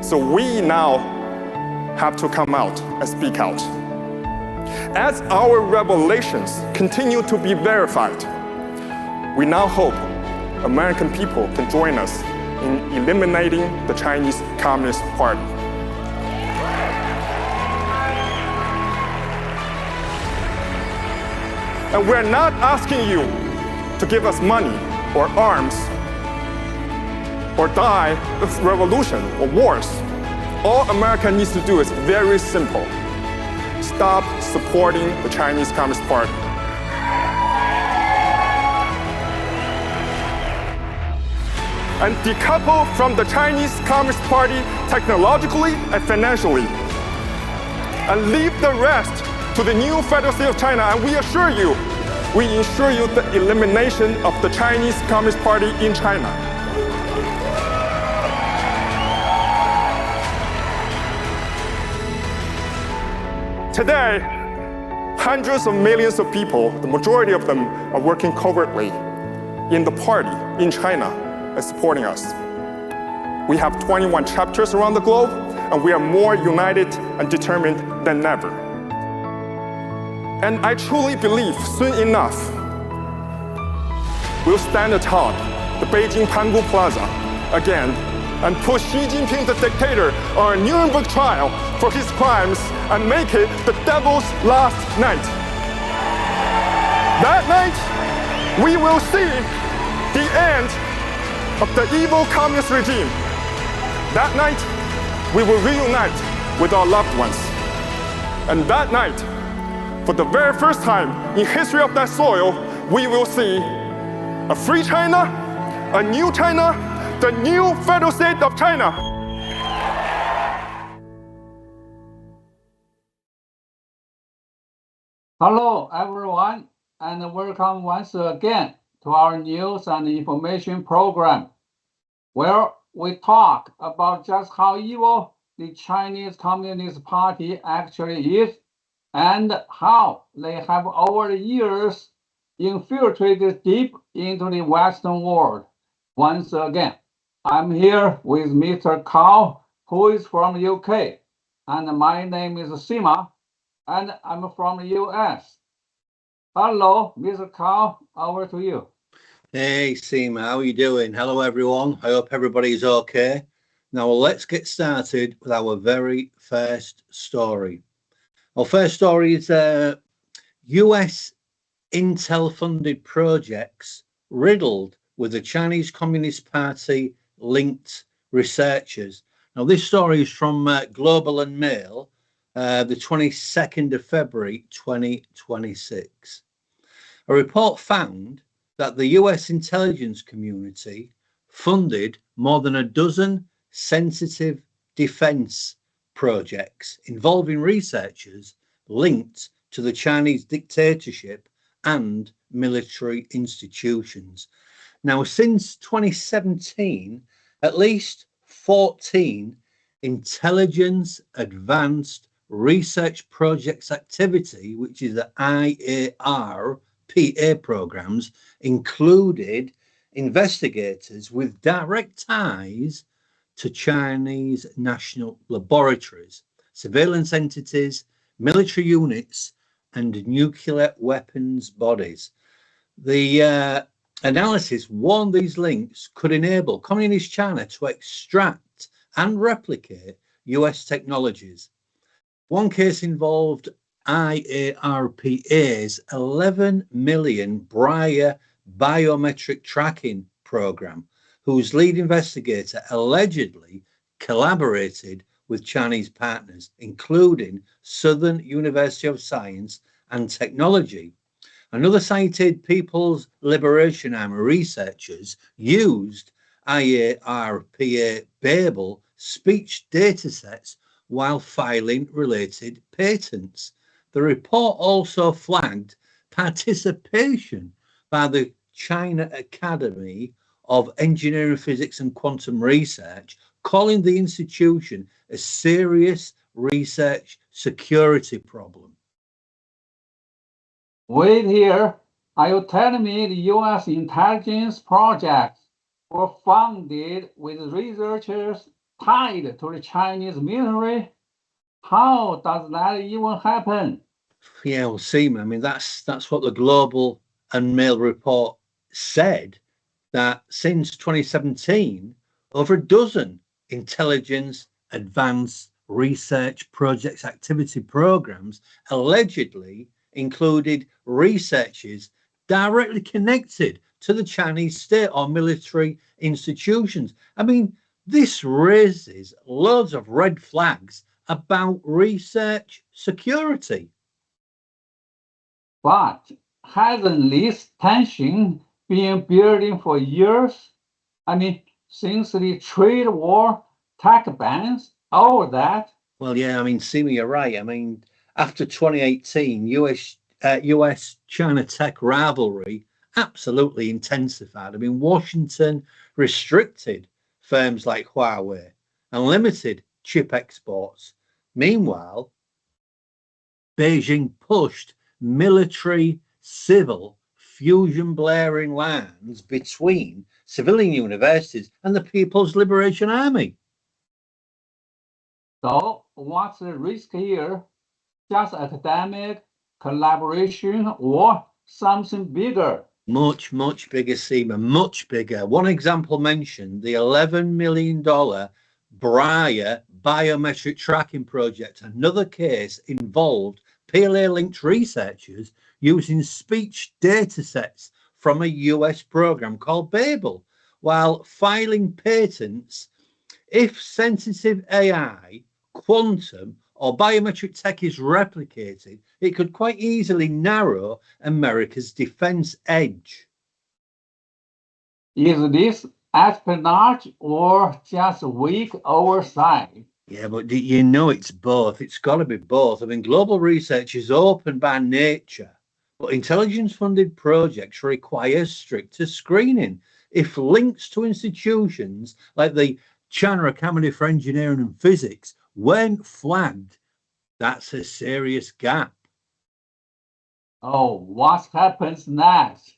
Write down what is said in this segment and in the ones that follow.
So we now have to come out and speak out. As our revelations continue to be verified, we now hope American people can join us in eliminating the Chinese Communist Party. And we're not asking you to give us money or arms or die of revolution or wars. All America needs to do is very simple. Stop supporting the Chinese Communist Party. And decouple from the Chinese Communist Party technologically and financially. And leave the rest to the new Federal State of China. And we ensure you the elimination of the Chinese Communist Party in China. Today, hundreds of millions of people, the majority of them are working covertly in the party in China and supporting us. We have 21 chapters around the globe, and we are more united and determined than ever. And I truly believe soon enough, we'll stand atop the Beijing Pangu Plaza again and put Xi Jinping, the dictator, on a Nuremberg trial for his crimes and make it the devil's last night. That night, we will see the end of the evil communist regime. That night, we will reunite with our loved ones. And that night, for the very first time in history of that soil, we will see a free China, a new China, the new Federal State of China. Hello, everyone, and welcome once again to our news and information program, where we talk about just how evil the Chinese Communist Party actually is and how they have over the years infiltrated deep into the Western world. Once again, I'm here with Mr. Cao, who is from the UK, and my name is Sima, and I'm from the US. Hello, Mr. Cao, over to you. Hey, Sima, how are you doing? Hello, everyone. I hope everybody's okay. Now, let's get started with our very first story. Our first story is US Intel-funded projects riddled with the Chinese Communist Party linked researchers. Now, this story is from Global and Mail, the 22nd of February, 2026. A report found that the US intelligence community funded more than a dozen sensitive defense projects involving researchers linked to the Chinese dictatorship and military institutions. Now, since 2017, at least 14 intelligence advanced research projects activity, which is the IARPA programs, included investigators with direct ties to Chinese national laboratories, surveillance entities, military units, and nuclear weapons bodies. The analysis warned these links could enable Communist China to extract and replicate US technologies. One case involved IARPA's 11 million Briar biometric tracking program, whose lead investigator allegedly collaborated with Chinese partners, including Southern University of Science and Technology. Another cited People's Liberation Army researchers used IARPA Babel speech datasets while filing related patents. The report also flagged participation by the China Academy of Engineering, Physics and Quantum Research, calling the institution a serious research security problem. Wait here. Are you telling me the US intelligence projects were funded with researchers tied to the Chinese military? How does that even happen? Yeah, well, Seema, I mean, that's what the Global and Mail report said, that since 2017, over a dozen intelligence, advanced research projects, activity programs allegedly included researchers directly connected to the Chinese state or military institutions. I mean, this raises loads of red flags about research security. But hasn't this tension been building for years? I mean, since the trade war, tech bans, all that. Well, yeah, I mean, Seema, you're right. I mean, after 2018, US China tech rivalry absolutely intensified. I mean, Washington restricted firms like Huawei and limited chip exports. Meanwhile, Beijing pushed military civil fusion blaring lines between civilian universities and the People's Liberation Army. So what's the risk here? Just academic collaboration or something bigger? Much bigger, Seema, much bigger. One example mentioned the $11 million Briar biometric tracking project. Another case involved PLA-linked researchers using speech data sets from a US program called Babel while filing patents. If sensitive AI, quantum, or biometric tech is replicated, it could quite easily narrow America's defense edge. Is this espionage or just weak oversight? Yeah, but you know it's both. It's got to be both. I mean, global research is open by nature, but intelligence-funded projects require stricter screening. If links to institutions like the China Academy for Engineering and Physics weren't flagged, that's a serious gap. Oh, what happens next?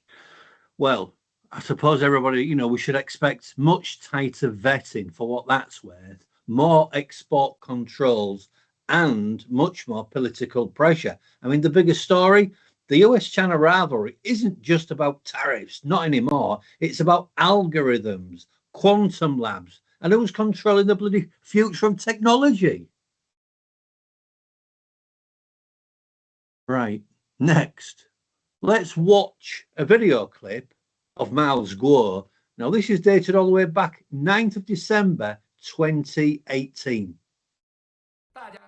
Well, I suppose everybody, we should expect much tighter vetting for what that's worth, more export controls, and much more political pressure. I mean, the biggest story, the US-China rivalry isn't just about tariffs, not anymore. It's about algorithms, quantum labs, and who's controlling the bloody future of technology. Right, next, let's watch a video clip of Eileen Gu. Now, this is dated all the way back 9th of December, 2018.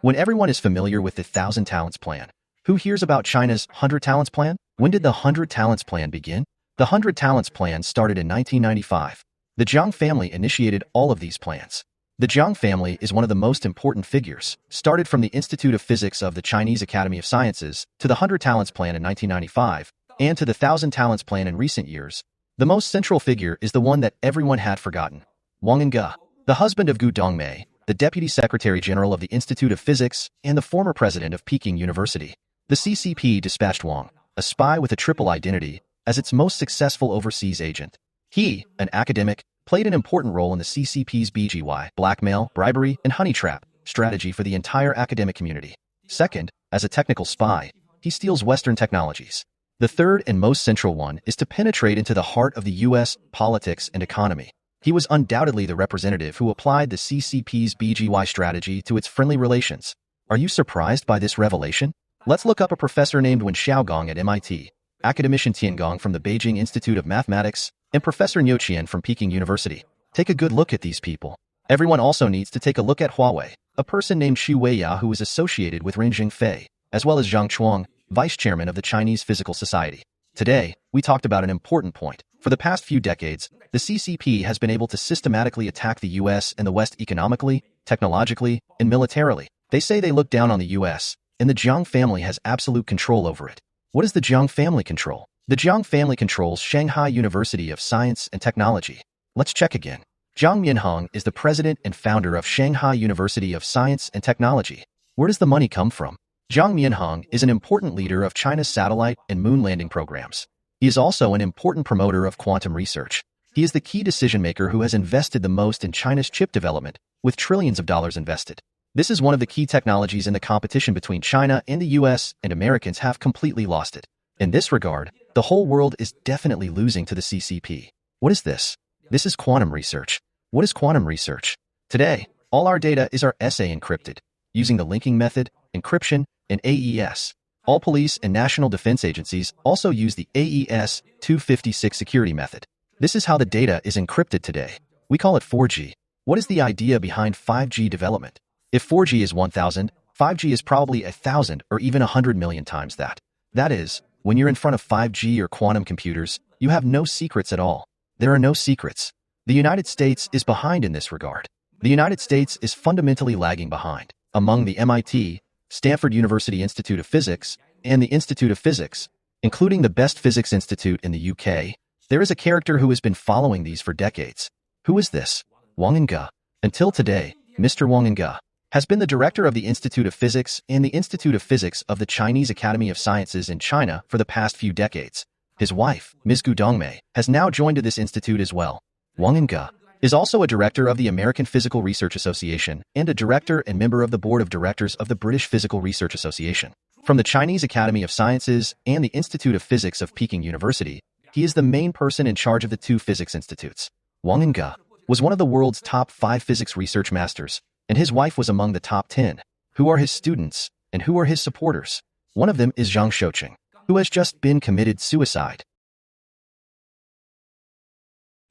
When everyone is familiar with the 1,000 Talents Plan, who hears about China's 100 Talents Plan? When did the 100 Talents Plan begin? The 100 Talents Plan started in 1995. The Jiang family initiated all of these plans. The Jiang family is one of the most important figures, started from the Institute of Physics of the Chinese Academy of Sciences to the 100 Talents Plan in 1995, and to the 1,000 Talents Plan in recent years. The most central figure is the one that everyone had forgotten, Eileen Gu, the husband of Gu Dongmei, the Deputy Secretary General of the Institute of Physics and the former president of Peking University. The CCP dispatched Wang, a spy with a triple identity, as its most successful overseas agent. He, an academic, played an important role in the CCP's BGY, blackmail, bribery, and honey trap strategy for the entire academic community. Second, as a technical spy, he steals Western technologies. The third and most central one is to penetrate into the heart of the U.S. politics and economy. He was undoubtedly the representative who applied the CCP's BGY strategy to its friendly relations. Are you surprised by this revelation? Let's look up a professor named Wen Xiaogong at MIT, academician Tiangong from the Beijing Institute of Mathematics, and Professor Niu Qian from Peking University. Take a good look at these people. Everyone also needs to take a look at Huawei, a person named Xu Weiya who is associated with Ren Jingfei, as well as Zhang Chuang, vice chairman of the Chinese Physical Society. Today, we talked about an important point. For the past few decades, the CCP has been able to systematically attack the US and the West economically, technologically, and militarily. They say they look down on the US, and the Jiang family has absolute control over it. What does the Jiang family control? The Jiang family controls Shanghai University of Science and Technology. Let's check again. Jiang Mianhong is the president and founder of Shanghai University of Science and Technology. Where does the money come from? Jiang Mianhong is an important leader of China's satellite and moon landing programs. He is also an important promoter of quantum research. He is the key decision maker who has invested the most in China's chip development with trillions of dollars invested. This is one of the key technologies in the competition between China and the US, and Americans have completely lost it. In this regard, the whole world is definitely losing to the CCP. What is this? This is quantum research. What is quantum research? Today, all our data is our SA encrypted, using the linking method, encryption, and AES. All police and national defense agencies also use the AES 256 security method. This is how the data is encrypted today. We call it 4G. What is the idea behind 5G development? If 4G is 1,000, 5G is probably 1,000 or even 100 million times that. That is, when you're in front of 5G or quantum computers, you have no secrets at all. There are no secrets. The United States is behind in this regard. The United States is fundamentally lagging behind. Among the MIT, Stanford University Institute of Physics, and the Institute of Physics, including the best physics institute in the UK, there is a character who has been following these for decades. Who is this? Eileen Gu. Until today, Mr. Eileen Gu has been the director of the Institute of Physics and the Institute of Physics of the Chinese Academy of Sciences in China for the past few decades. His wife, Ms. Gu Dongmei, has now joined this institute as well. Eileen Gu is also a director of the American Physical Research Association and a director and member of the board of directors of the British Physical Research Association. From the Chinese Academy of Sciences and the Institute of Physics of Peking University, he is the main person in charge of the two physics institutes. Eileen Gu was one of the world's top 5 physics research masters, and his wife was among the top 10. Who are his students, and who are his supporters? One of them is Zhang Shouqing, who has just been committed suicide.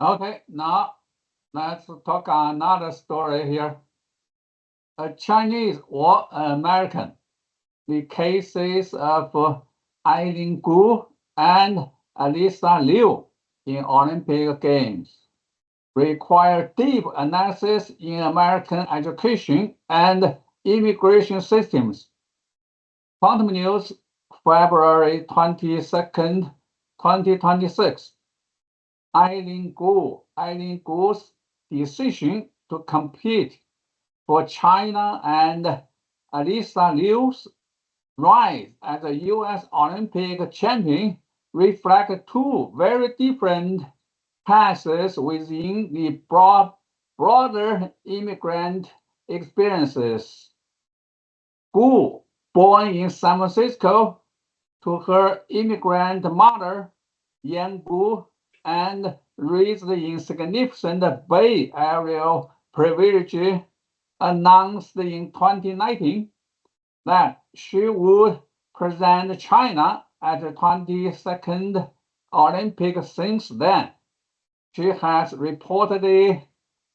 Okay, now let's talk another story here. A Chinese or American. The cases of Eileen Gu and Alysa Liu in Olympic Games require deep analysis in American education and immigration systems. Quantum News, February 22nd, 2026. Eileen Gu's decision to compete for China and Alysa Liu's rise as a U.S. Olympic champion reflect two very different paths within the broader immigrant experiences. Gu, born in San Francisco to her immigrant mother, Yan Gu, and raised in significant Bay Area privilege, announced in 2019 that she would present China at the 22nd Olympics. Since then, she has reportedly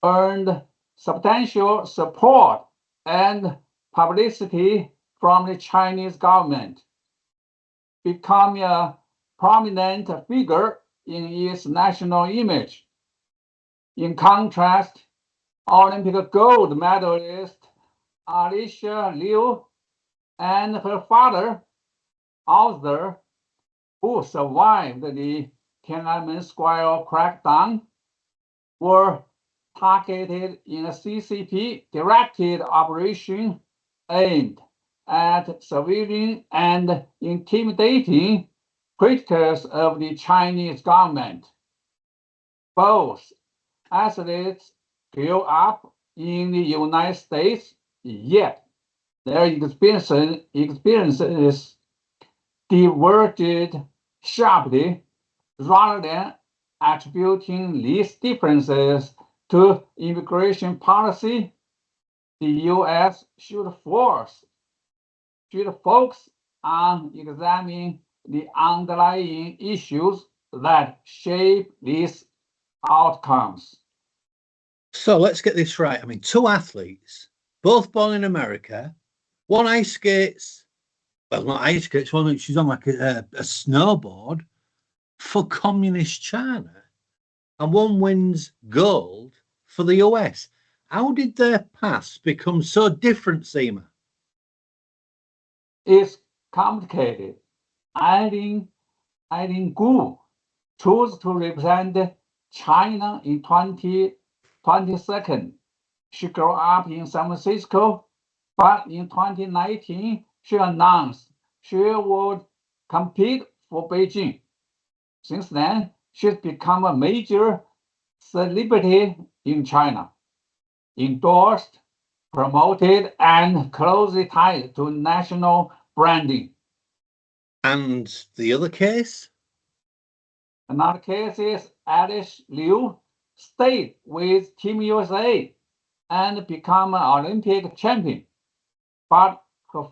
earned substantial support and publicity from the Chinese government, becoming a prominent figure in its national image. In contrast, Olympic gold medalist Alysa Liu and her father, Arthur, who survived the Tiananmen Square crackdown, were targeted in a CCP-directed operation aimed at surveilling and intimidating critics of the Chinese government. Both athletes grew up in the United States, yet their experiences diverged sharply. Rather than attributing these differences to immigration policy, the U.S. should focus on examining the underlying issues that shape these outcomes. So let's get this right. I mean, two athletes, both born in America, one ice skates, well, not ice skates, one she's on like a snowboard for communist China, and one wins gold for the US. How did their paths become so different, Seema? It's complicated. Eileen Gu chose to represent China in 2022. She grew up in San Francisco, but in 2019, she announced she would compete for Beijing. Since then, she's become a major celebrity in China. endorsed, promoted, and closely tied to national branding. And the other case? Another case is Alysa Liu stayed with Team USA and become an Olympic champion. But her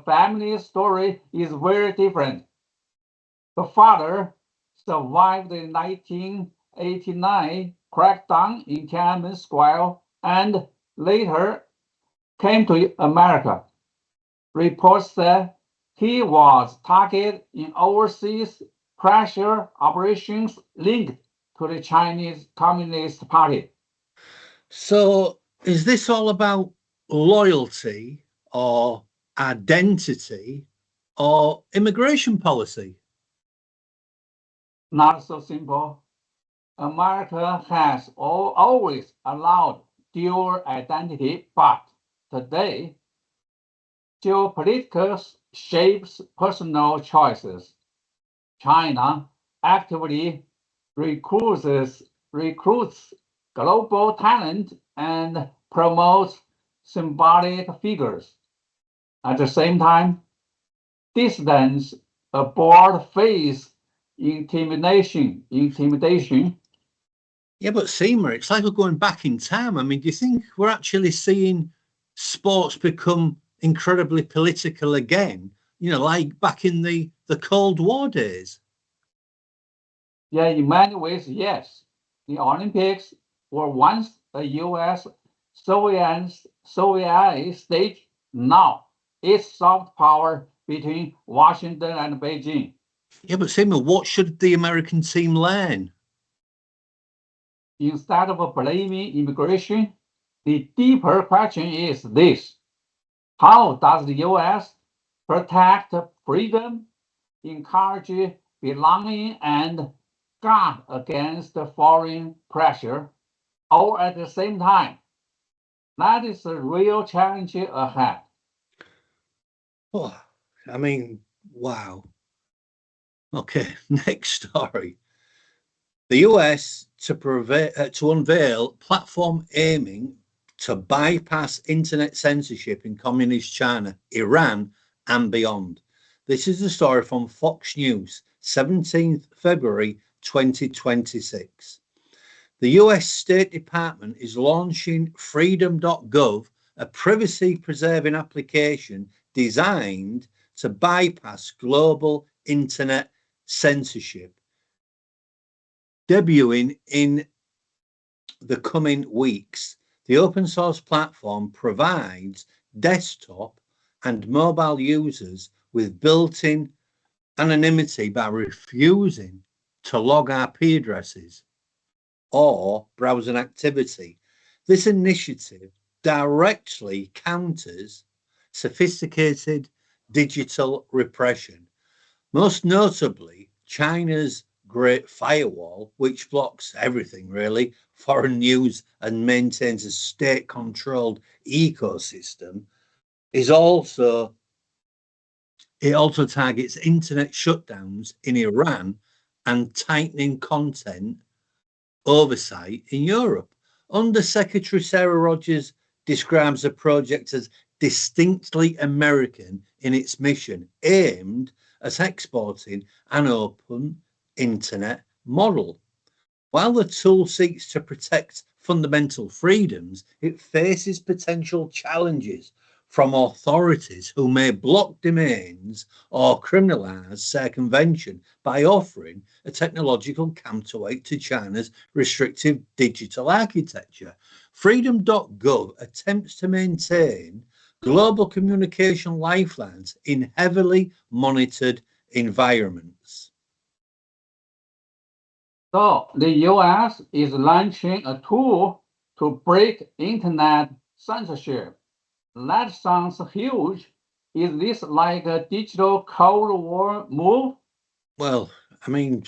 family's story is very different. Her father survived the 1989 crackdown in Tiananmen Square and later came to America. Reports said he was targeted in overseas pressure operations linked to the Chinese Communist Party. So is this all about loyalty or identity or immigration policy? Not so simple. America has always allowed dual identity, but today, geopolitics shapes personal choices. China actively recruits global talent and promotes symbolic figures. At the same time, dissidents aboard face intimidation. Yeah, but Seema, it's like we're going back in time. I mean, do you think we're actually seeing sports become incredibly political again? You know, like back in the Cold War days? Yeah, in many ways, yes. The Olympics were once a U.S. Soviet state. Now it's soft power between Washington and Beijing. Yeah, but Seema, what should the American team learn? Instead of blaming immigration, the deeper question is this: how does the U.S. protect freedom, encourage belonging, and guard against foreign pressure, all at the same time? That is the real challenge ahead. Oh, I mean, wow. Okay, next story. The US to unveil platform aiming to bypass internet censorship in communist China, Iran, and beyond. This is the story from Fox News, 17th February 2026. The US State Department is launching Freedom.gov, a privacy preserving application designed to bypass global internet censorship, debuting in the coming weeks. The open source platform provides desktop and mobile users with built-in anonymity by refusing to log IP addresses or browsing activity. This initiative directly counters sophisticated digital repression, most notably China's Great Firewall, which blocks everything really, foreign news, and maintains a state-controlled ecosystem. It also targets internet shutdowns in Iran and tightening content oversight in Europe. Under Secretary Sarah Rogers describes the project as distinctly American in its mission, aimed at exporting an open internet model. While the tool seeks to protect fundamental freedoms, it faces potential challenges from authorities who may block domains or criminalize circumvention by offering a technological counterweight to China's restrictive digital architecture. Freedom.gov attempts to maintain global communication lifelines in heavily monitored environments. So the US is launching a tool to break internet censorship. That sounds huge. Is this like a digital Cold War move? Well, I mean,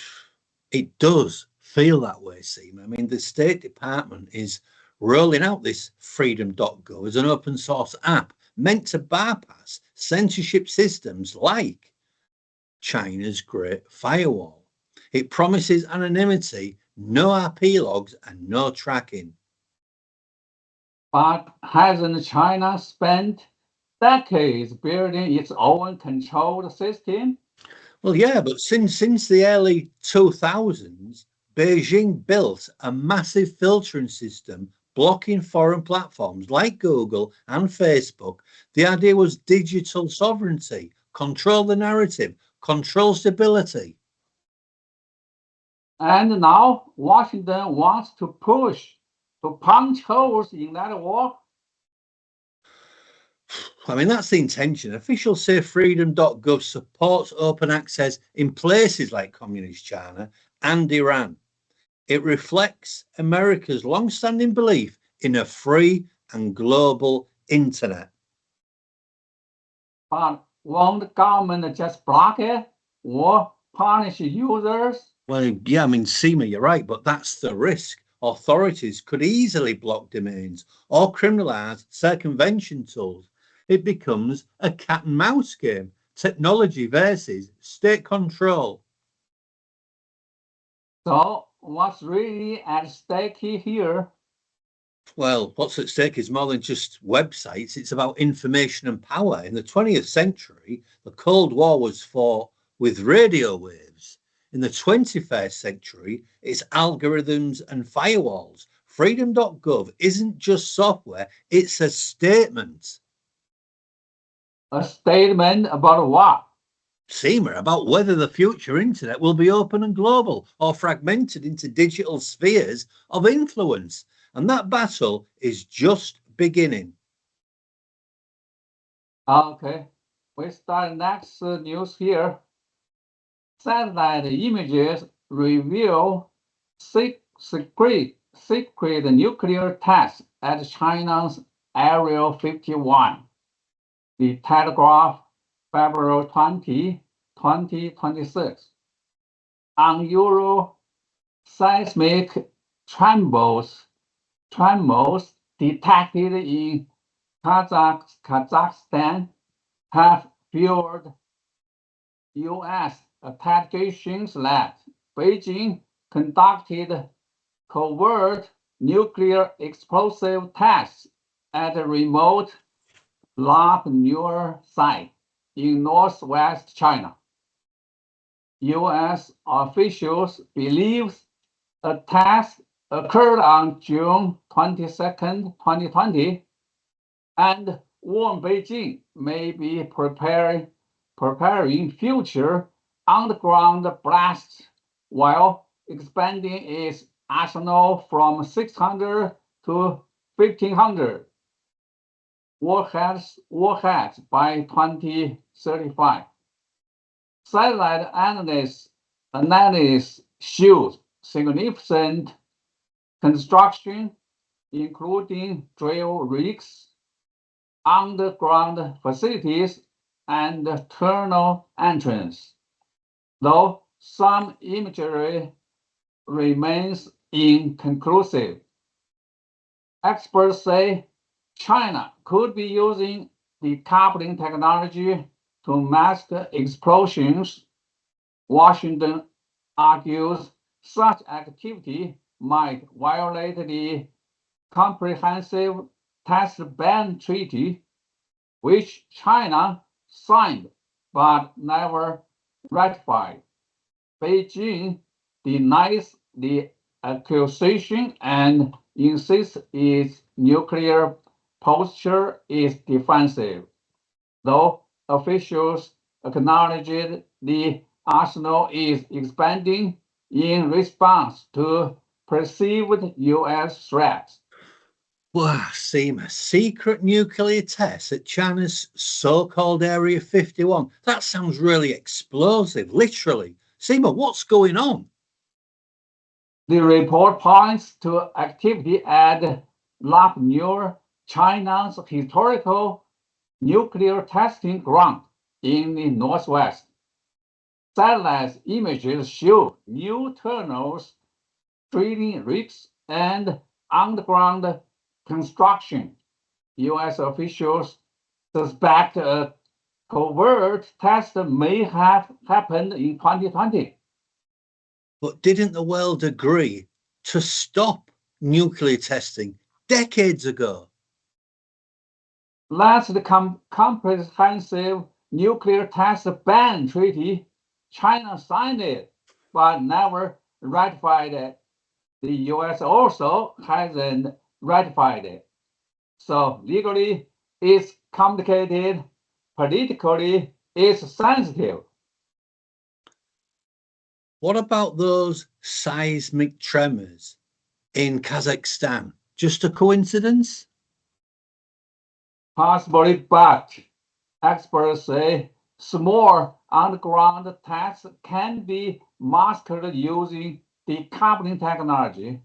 it does feel that way, Seema. I mean, the State Department is rolling out this Freedom.gov as an open source app meant to bypass censorship systems like China's Great Firewall. It promises anonymity, no IP logs, and no tracking. But hasn't China spent decades building its own controlled system? Well, yeah, but since the early 2000s, Beijing built a massive filtering system blocking foreign platforms like Google and Facebook. The idea was digital sovereignty, control the narrative, control stability. And now Washington wants to push to punch holes in that wall. I mean, that's the intention. Officials say Freedom.gov supports open access in places like Communist China and Iran. It reflects America's long-standing belief in a free and global internet. But won't the government just block it or punish users? Well, yeah, I mean, Seema, you're right, but that's the risk. Authorities could easily block domains or criminalize circumvention tools. It becomes a cat and mouse game, technology versus state control. So what's really at stake here? Well, what's at stake is more than just websites. It's about information and power. In the 20th century, the Cold War was fought with radio waves. In the 21st century, it's algorithms and firewalls. Freedom.gov isn't just software, it's a statement. A statement about what? Seema, about whether the future internet will be open and global or fragmented into digital spheres of influence. And that battle is just beginning. Okay, we start next news here. Satellite images reveal secret nuclear tests at China's Area 51. The Telegraph, February 20, 2026. Unusual seismic tremors detected in Kazakhstan have fueled U.S. accusations that Beijing conducted covert nuclear explosive tests at a remote Lab site in northwest China. U.S. officials believe a test occurred on June 22nd, 2020, and warned Beijing may be preparing future underground blasts while expanding its arsenal from 600 to 1,500 warheads by 2035. Satellite analysis shows significant construction, including drill rigs, underground facilities, and tunnel entrance, though some imagery remains inconclusive. Experts say China could be using decoupling technology to mask explosions. Washington argues such activity might violate the Comprehensive Test Ban Treaty, which China signed but never ratified. Beijing denies the accusation and insists its nuclear posture is defensive, though officials acknowledged the arsenal is expanding in response to perceived U.S. threats. Wow, Seema, secret nuclear tests at China's so-called Area 51. That sounds really explosive, literally. Seema, what's going on? The report points to activity at Lab near China's historical nuclear testing ground in the northwest. Satellite images show new tunnels, drilling rigs, and underground construction. U.S. officials suspect a covert test may have happened in 2020. But didn't the world agree to stop nuclear testing decades ago? That's the comprehensive nuclear test ban treaty. China signed it, but never ratified it. The US also hasn't ratified it. So legally, it's complicated. Politically, it's sensitive. What about those seismic tremors in Kazakhstan? Just a coincidence? Possibly, but experts say small underground tests can be masked using decoupling technology,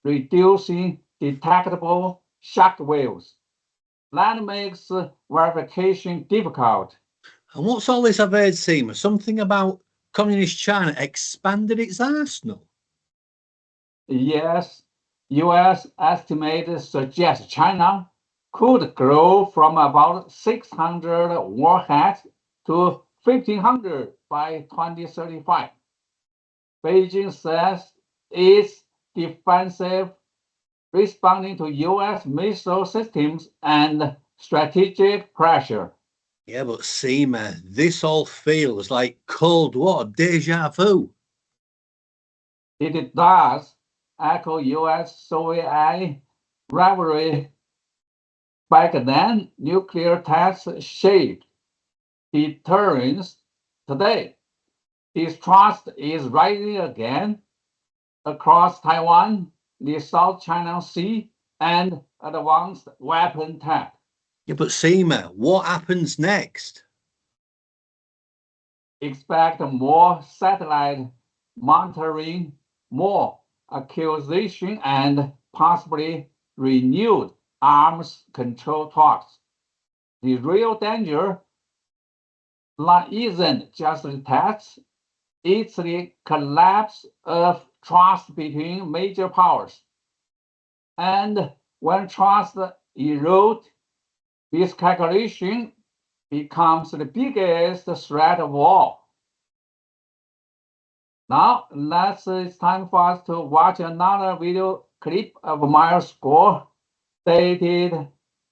reducing detectable shock waves. That makes verification difficult. And what's all this I've heard, Seema? Something about Communist China expanded its arsenal? Yes, US estimates suggest China could grow from about 600 warheads to 1,500 by 2035. Beijing says it's defensive, responding to US missile systems and strategic pressure. Yeah, but Seema, this all feels like Cold War deja vu. It does echo US-Soviet rivalry. Back then, nuclear tests shaped deterrence. Today, distrust is rising again across Taiwan, the South China Sea, and advanced weapon tech. Yeah, but Seema, what happens next? Expect more satellite monitoring, more acquisition, and possibly renewed arms control talks. The real danger isn't just the tests, it's the collapse of trust between major powers. And when trust erodes, miscalculation becomes the biggest threat of all. Now, it's time for us to watch another video clip of my score dated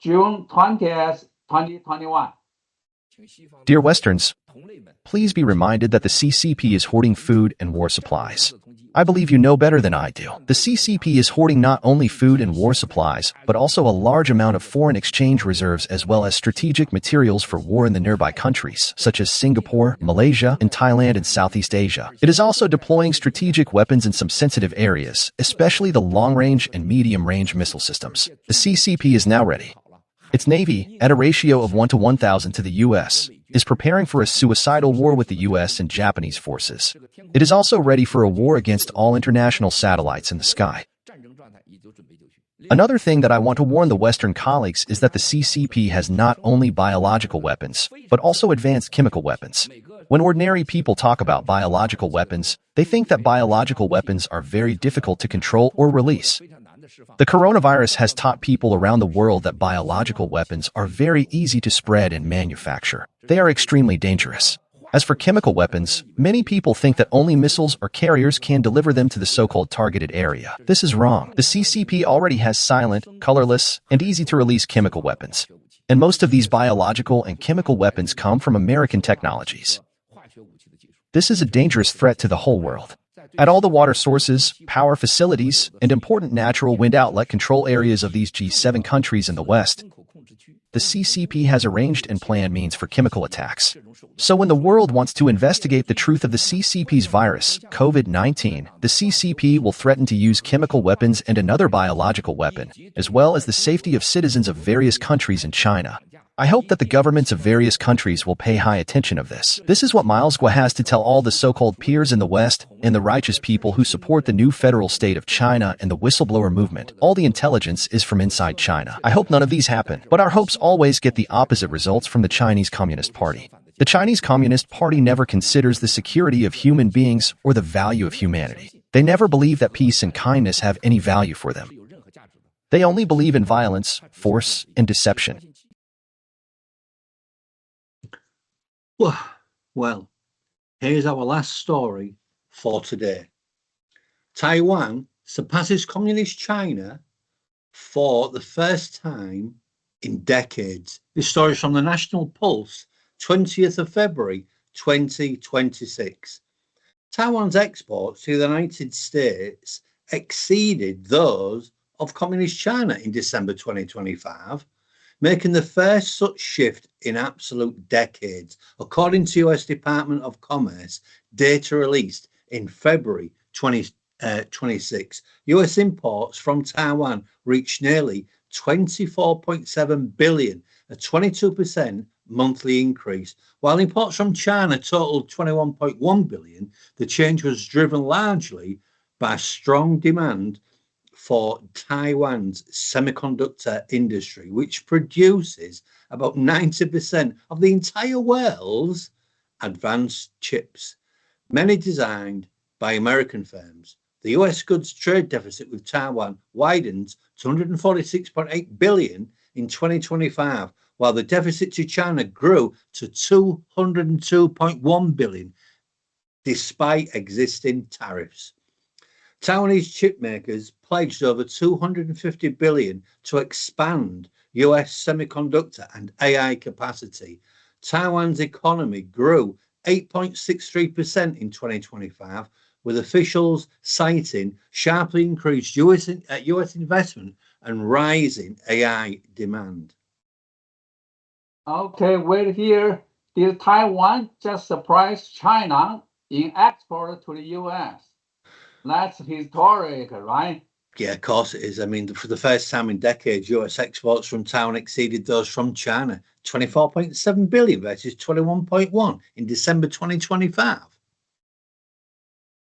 June 20th, 2021. Dear Westerns, please be reminded that the CCP is hoarding food and war supplies. I believe you know better than I do. The CCP is hoarding not only food and war supplies, but also a large amount of foreign exchange reserves as well as strategic materials for war in the nearby countries, such as Singapore, Malaysia, and Thailand and Southeast Asia. It is also deploying strategic weapons in some sensitive areas, especially the long-range and medium-range missile systems. The CCP is now ready. Its Navy, at a ratio of 1 to 1,000 to the U.S., is preparing for a suicidal war with the U.S. and Japanese forces. It is also ready for a war against all international satellites in the sky. Another thing that I want to warn the Western colleagues is that the CCP has not only biological weapons, but also advanced chemical weapons. When ordinary people talk about biological weapons, they think that biological weapons are very difficult to control or release. The coronavirus has taught people around the world that biological weapons are very easy to spread and manufacture. They are extremely dangerous. As for chemical weapons, many people think that only missiles or carriers can deliver them to the so-called targeted area. This is wrong. The CCP already has silent, colorless, and easy-to-release chemical weapons. And most of these biological and chemical weapons come from American technologies. This is a dangerous threat to the whole world. At all the water sources, power facilities, and important natural wind outlet control areas of these G7 countries in the West, the CCP has arranged and planned means for chemical attacks. So when the world wants to investigate the truth of the CCP's virus, COVID-19, the CCP will threaten to use chemical weapons and another biological weapon, as well as the safety of citizens of various countries in China. I hope that the governments of various countries will pay high attention of this. This is what Alysa Gu has to tell all the so-called peers in the West and the righteous people who support the new federal state of China and the whistleblower movement. All the intelligence is from inside China. I hope none of these happen, but our hopes always get the opposite results from the Chinese Communist Party. The Chinese Communist Party never considers the security of human beings or the value of humanity. They never believe that peace and kindness have any value for them. They only believe in violence, force, and deception. Well, here's our last story for today. Taiwan surpasses Communist China for the first time in decades. This story is from the National Pulse, 20th of February, 2026. Taiwan's exports to the United States exceeded those of Communist China in December 2025, making the first such shift in absolute decades, according to US Department of Commerce data released in February 2026. US imports from Taiwan reached nearly 24.7 billion, a 22% monthly increase, while imports from China totaled 21.1 billion. The change was driven largely by strong demand for Taiwan's semiconductor industry, which produces about 90% of the entire world's advanced chips, many designed by American firms. The US goods trade deficit with Taiwan widened to 146.8 billion in 2025, while the deficit to China grew to 202.1 billion, despite existing tariffs. Taiwanese chip makers pledged over 250 billion to expand US semiconductor and AI capacity. Taiwan's economy grew 8.63% in 2025, with officials citing sharply increased US investment and rising AI demand. Okay, wait here. Did Taiwan just surprise China in export to the US? That's historic, right? Yeah, of course it is. I mean, for the first time in decades, US exports from Taiwan exceeded those from China, 24.7 billion versus 21.1 in December 2025.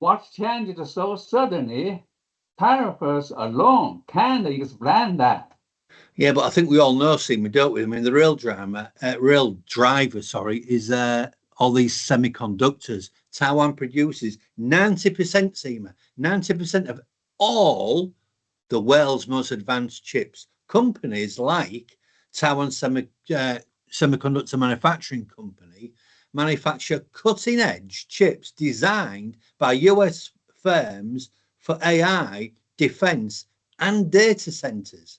What changed so suddenly? Tariffs alone can't explain that. Yeah, but I think we all know, Seema, don't we? I mean, the real driver, is all these semiconductors. Taiwan produces 90%, Seema, 90% of all the world's most advanced chips. Companies like Taiwan Semiconductor Manufacturing Company manufacture cutting-edge chips designed by US firms for AI, defense, and data centers.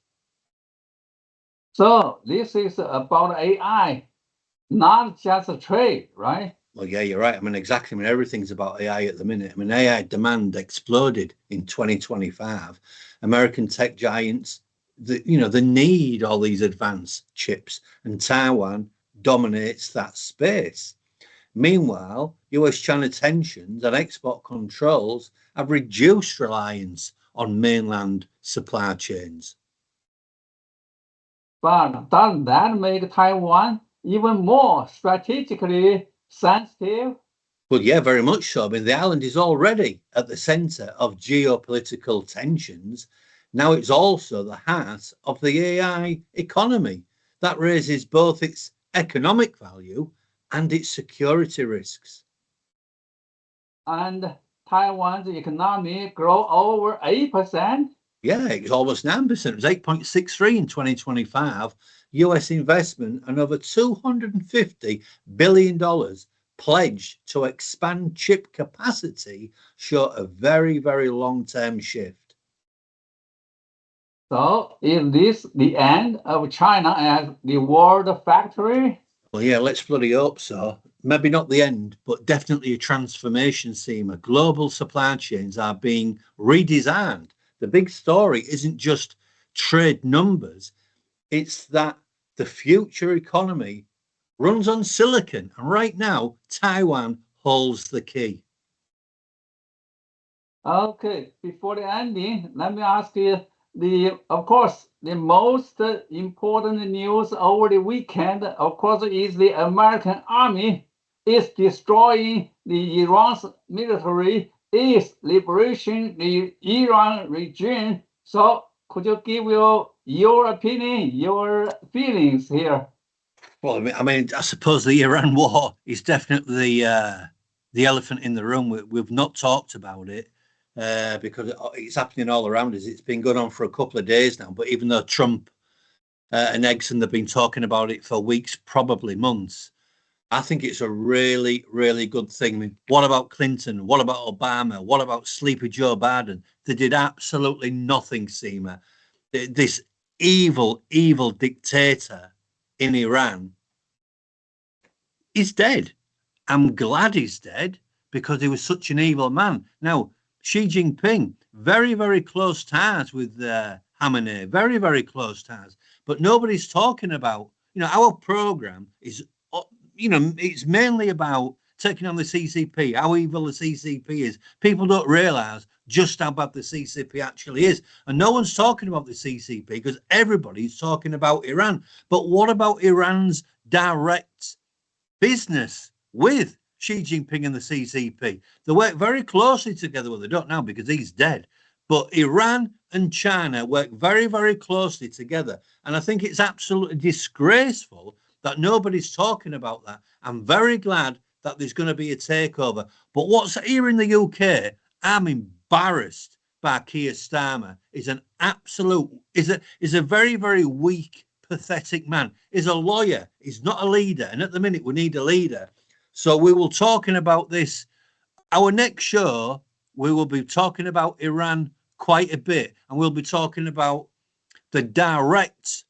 So this is about AI, not just a trade, right? Well, yeah, you're right. I mean, exactly. I mean, everything's about AI at the minute. I mean, AI demand exploded in 2025. American tech giants, they need all these advanced chips, and Taiwan dominates that space. Meanwhile, US-China tensions and export controls have reduced reliance on mainland supply chains. But does that make Taiwan even more strategically sensitive? Well, yeah, very much so. I mean, the island is already at the centre of geopolitical tensions. Now it's also the heart of the AI economy. That raises both its economic value and its security risks. And Taiwan's economy grow over 8%? Yeah, it's almost 9%. It was 8.63 in 2025. US investment and over $250 billion pledged to expand chip capacity show a very, very long-term shift. So is this the end of China as the world factory? Well, yeah, let's bloody hope so. Maybe not the end, but definitely a transformation, Seema. Global supply chains are being redesigned. The big story isn't just trade numbers, it's that the future economy runs on silicon. And right now, Taiwan holds the key. Okay, before the ending, let me ask you of course, the most important news over the weekend, of course, is the American army is destroying the Iran's military, is liberating the Iran regime. So could you give your opinion, your feelings here? Well, I mean, I suppose the Iran war is definitely the elephant in the room. We've not talked about it because it's happening all around us. It's been going on for a couple of days now. But even though Trump and Exxon have been talking about it for weeks, probably months, I think it's a really, really good thing. I mean, what about Clinton? What about Obama? What about Sleepy Joe Biden? They did absolutely nothing, Seema. This evil, evil dictator in Iran is dead. I'm glad he's dead because he was such an evil man. Now, Xi Jinping, very, very close ties with Khamenei, very, very close ties. But nobody's talking about, our program is, it's mainly about taking on the CCP, how evil the CCP is. People don't realize just how bad the CCP actually is. And no one's talking about the CCP because everybody's talking about Iran. But what about Iran's direct business with Xi Jinping and the CCP? They work very closely together. Well, they don't now because he's dead. But Iran and China work very, very closely together. And I think it's absolutely disgraceful that nobody's talking about that. I'm very glad that there's going to be a takeover. But what's here in the UK, I'm embarrassed by Keir Starmer. Is an absolute, is a very, very weak, pathetic man. He's a lawyer. He's not a leader. And at the minute, we need a leader. So we will talking about this. Our next show, we will be talking about Iran quite a bit. And we'll be talking about the direct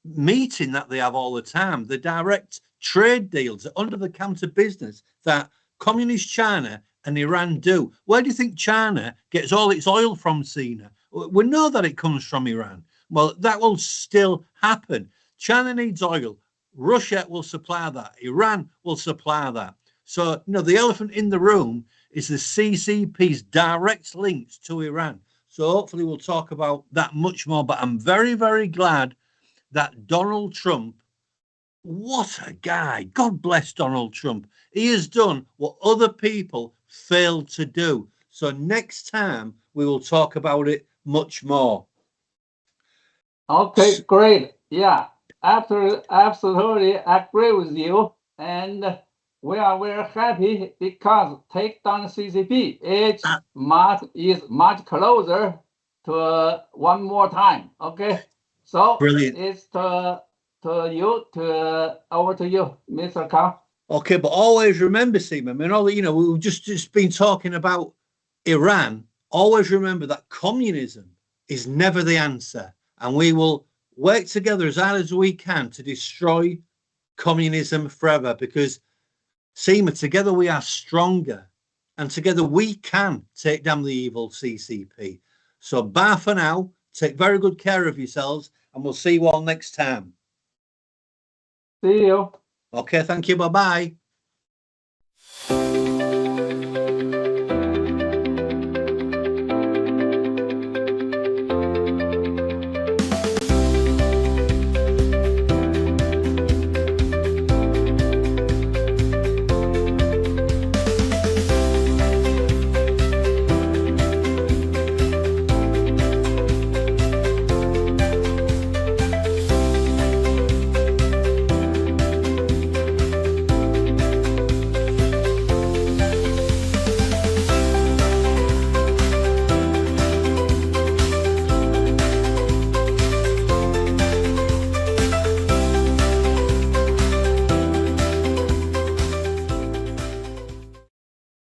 meeting that they have all the time, the direct trade deals, under the counter business that communist China and Iran do. Where do you think China gets all its oil from, Sina? We know that it comes from Iran. Well, that will still happen. China needs oil. Russia will supply that. Iran will supply that. So, the elephant in the room is the CCP's direct links to Iran. So hopefully we'll talk about that much more. But I'm very, very glad that Donald Trump, what a guy. God bless Donald Trump. He has done what other people failed to do. So next time we will talk about it much more. Okay, great. Yeah, absolutely agree with you. And we are very happy because take down the CCP is much closer to one more time. Okay, so Brilliant. it's over to you, Mr. Khan. Okay, but always remember, Seaman, we've just been talking about Iran. Always remember that communism is never the answer. And we will work together as hard as we can to destroy communism forever because, Seema, together we are stronger and together we can take down the evil CCP. So bye for now. Take very good care of yourselves and we'll see you all next time. See you. Okay, thank you. Bye-bye.